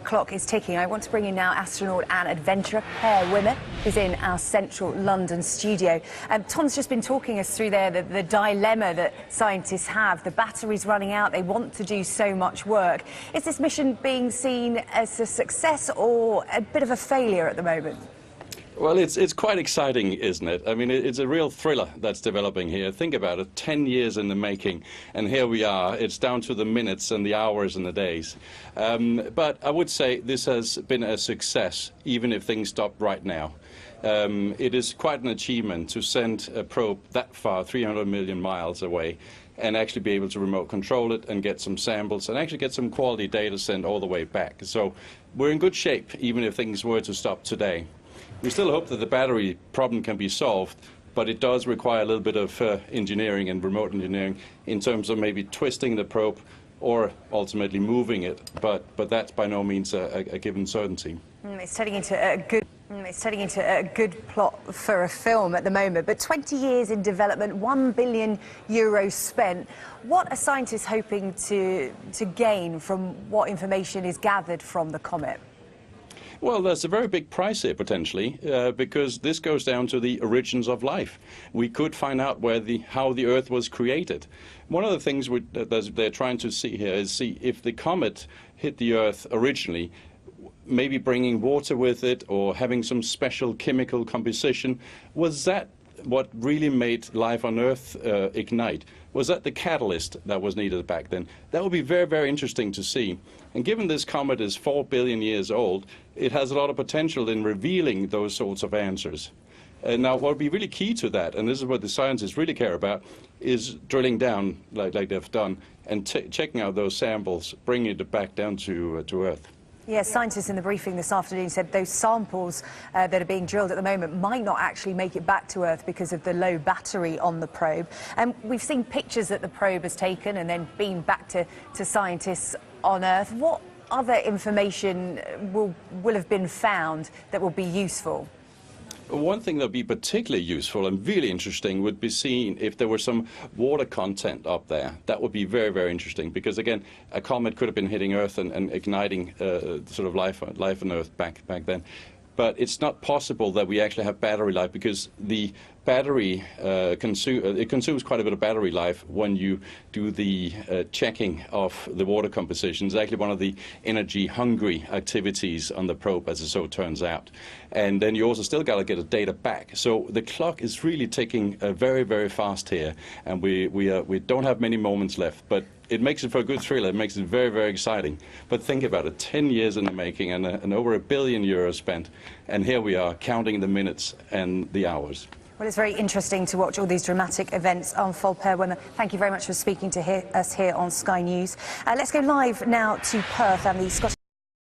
Clock is ticking. I want to bring in now astronaut and adventurer Per Wimmer, who's in our central London studio. Tom's just been talking us through there the dilemma that scientists have. The battery's running out. They want to do so much work. Is this mission being seen as a success or a bit of a failure at the moment? Well, it's quite exciting, isn't it? I mean, it's a real thriller that's developing here. Think about it, 10 years in the making, and here we are. It's down to the minutes and the hours and the days. But I would say this has been a success, even if things stop right now. It is quite an achievement to send a probe that far, 300 million miles away, and actually be able to remote control it and get some samples and actually get some quality data sent all the way back. So we're in good shape, even if things were to stop today. We still hope that the battery problem can be solved, but it does require a little bit of engineering and remote engineering in terms of maybe twisting the probe or ultimately moving it, but that's by no means a given certainty. It's turning into a good plot for a film at the moment, but 20 years in development, €1 billion spent. What are scientists hoping to gain from what information is gathered from the comet? Well, there's a very big price here, potentially, because this goes down to the origins of life. We could find out how the Earth was created. One of the things they're trying to see here is see if the comet hit the Earth originally, maybe bringing water with it or having some special chemical composition. Was that what really made life on Earth ignite? Was that the catalyst that was needed back then? That would be very, very interesting to see. And given this comet is 4 billion years old, it has a lot of potential in revealing those sorts of answers. Now, what would be really key to that, and this is what the scientists really care about, is drilling down like they've done and checking out those samples, bringing it back down to Earth. Yes, scientists in the briefing this afternoon said those samples that are being drilled at the moment might not actually make it back to Earth because of the low battery on the probe. And we've seen pictures that the probe has taken and then beamed back to scientists on Earth. What other information will have been found that will be useful? One thing that would be particularly useful and really interesting would be seeing if there were some water content up there. That would be very, very interesting because, again, a comet could have been hitting Earth and igniting sort of life on Earth back then. But it's not possible that we actually have battery life because the battery consumes quite a bit of battery life when you do the checking of the water composition. It's actually one of the energy-hungry activities on the probe, as it so turns out. And then you also still got to get the data back. So the clock is really ticking very, very fast here, and we don't have many moments left. But it makes it for a good thriller. It makes it very, very exciting. But think about it, 10 years in the making and over €1 billion spent. And here we are counting the minutes and the hours. Well, it's very interesting to watch all these dramatic events unfold. Per Wimmer, thank you very much for speaking to us here on Sky News. Let's go live now to Perth and the Scottish